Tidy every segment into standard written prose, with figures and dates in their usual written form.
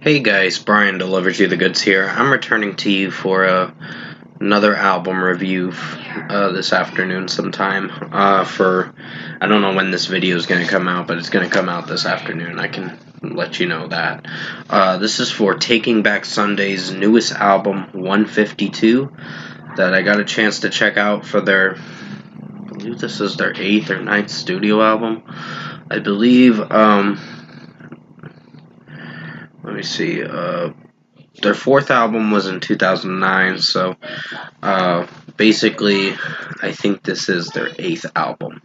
Hey guys, Brian delivers you the goods here. I'm returning to you for another album review this afternoon sometime. I don't know when this video is going to come out, but it's going to come out this afternoon. I can let you know that. This is for Taking Back Sunday's newest album, 152, that I got a chance to check out for their, I believe this is their 8th or ninth studio album. I believe, let me see, their 4th album was in 2009, so basically I think this is their 8th album,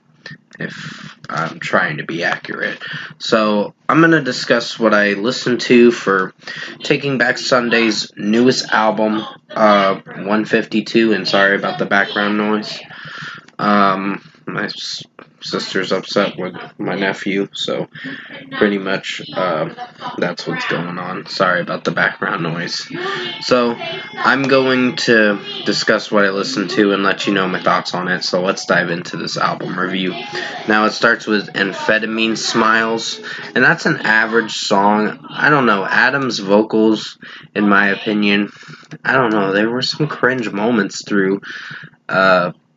if I'm trying to be accurate. So I'm going to discuss what I listened to for Taking Back Sunday's newest album, 152, and sorry about the background noise. My sister's upset with my nephew, so pretty much that's what's going on. Sorry about the background noise. So I'm going to discuss what I listened to and let you know my thoughts on it. So let's dive into this album review. Now it starts with Amphetamine Smiles, and that's an average song. I don't know, Adam's vocals, in my opinion, I don't know, there were some cringe moments through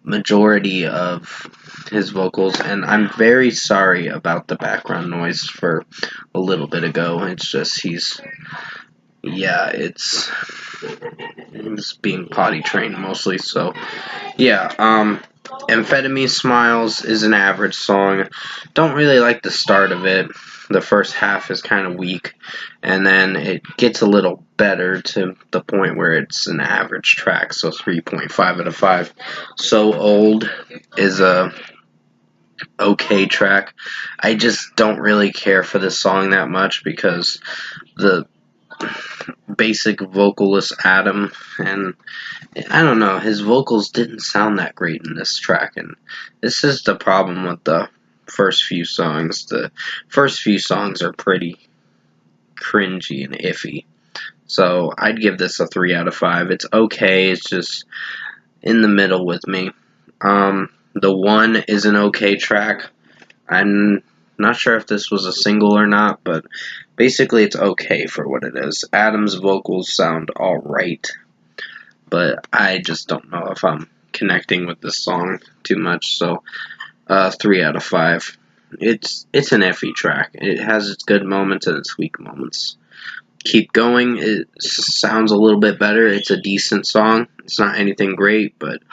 majority of his vocals, and I'm very sorry about the background noise for a little bit ago. It's just he's being potty trained mostly, so yeah. Amphetamine Smiles is an average song. Don't really like the start of it. The first half is kind of weak, and then it gets a little better to the point where it's an average track, so 3.5 out of 5. So Old is a okay track. I just don't really care for this song that much because the basic vocalist Adam, and I don't know, his vocals didn't sound that great in this track, and this is the problem with the first few songs. The first few songs are pretty cringy and iffy, so I'd give this a 3 out of 5. It's okay, it's just in the middle with me. The One is an okay track. I'm not sure if this was a single or not, but basically it's okay for what it is. Adam's vocals sound alright, but I just don't know if I'm connecting with this song too much, so 3 out of 5. It's an iffy track. It has its good moments and its weak moments. Keep Going, it sounds a little bit better. It's a decent song. It's not anything great, but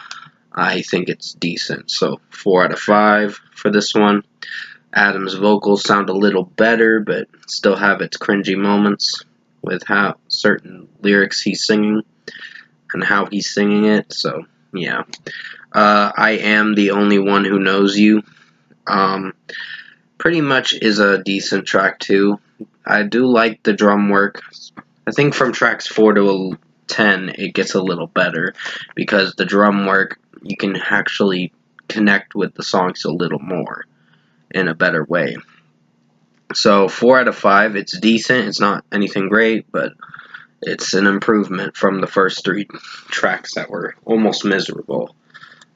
I think it's decent, so 4 out of 5 for this one. Adam's vocals sound a little better, but still have its cringy moments with how certain lyrics he's singing and how he's singing it, so yeah. I Am the Only One Who Knows You. Pretty much is a decent track too. I do like the drum work. I think from tracks 4 to 10 it gets a little better because the drum work, you can actually connect with the songs a little more in a better way. So 4 out of 5, it's decent. It's not anything great, but it's an improvement from the first 3 tracks that were almost miserable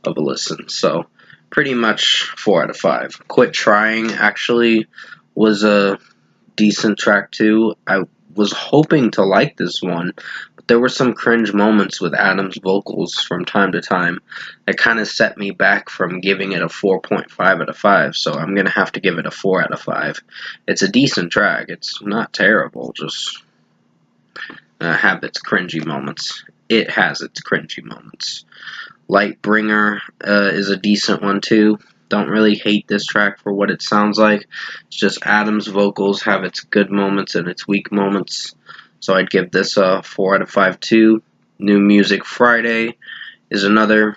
of a listen. So pretty much 4 out of 5. Quit Trying actually was a decent track too. I was hoping to like this one, but there were some cringe moments with Adam's vocals from time to time that kind of set me back from giving it a 4.5 out of 5, so I'm going to have to give it a 4 out of 5. It's a decent track. It's not terrible, just have its cringy moments. It has its cringy moments. Lightbringer is a decent one too. Don't really hate this track for what it sounds like. It's just Adam's vocals have its good moments and its weak moments. So I'd give this a 4 out of 5 too. New Music Friday is another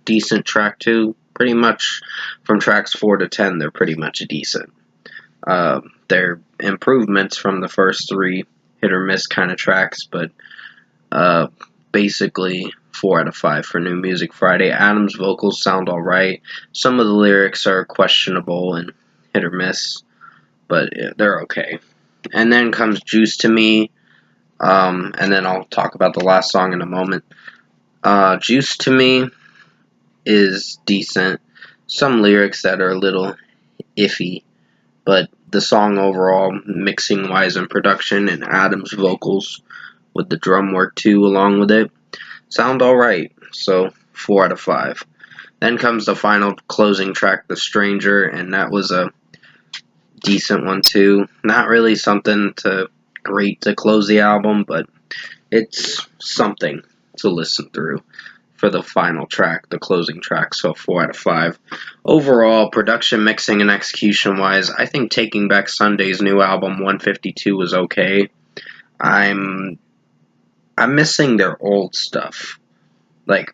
decent track too. Pretty much from tracks 4 to 10, they're pretty much decent. They're improvements from the first 3 hit or miss kind of tracks, but basically 4 out of 5 for New Music Friday. Adam's vocals sound alright. Some of the lyrics are questionable and hit or miss, but they're okay. And then comes Juice to Me, and then I'll talk about the last song in a moment. Juice to Me is decent. Some lyrics that are a little iffy, but the song overall, mixing wise and production, and Adam's vocals with the drum work too along with it, sound alright. So 4 out of 5. Then comes the final closing track, The Stranger, and that was a decent one too. Not really something great to close the album, but it's something to listen through for the final track, the closing track, so 4 out of 5. Overall, production, mixing, and execution-wise, I think Taking Back Sunday's new album, 152, was okay. I'm missing their old stuff. Like,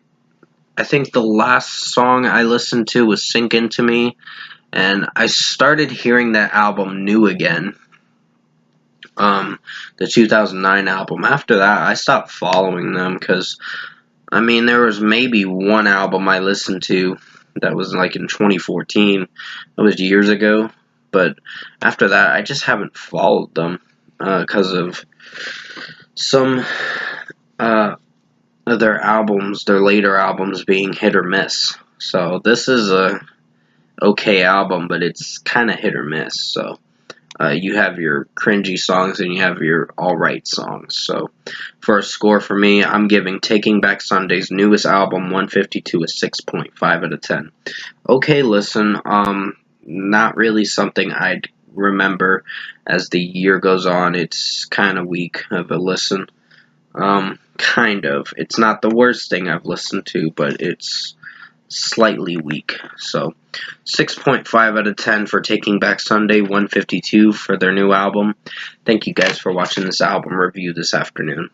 I think the last song I listened to was Sink Into Me, and I started hearing that album new again. The 2009 album. After that, I stopped following them because, I mean, there was maybe one album I listened to that was like in 2014. That was years ago. But after that, I just haven't followed them because of some of their albums, their later albums being hit or miss. So this is a okay album, but it's kind of hit or miss. So you have your cringy songs and you have your alright songs. So for a score for me, I'm giving Taking Back Sunday's newest album, 152, a 6.5 out of 10. Okay, listen, not really something I'd remember as the year goes on. It's kind of weak of a listen. Kind of. It's not the worst thing I've listened to, but it's slightly weak. So 6.5 out of 10 for Taking Back Sunday, 152 for their new album. Thank you guys for watching this album review this afternoon.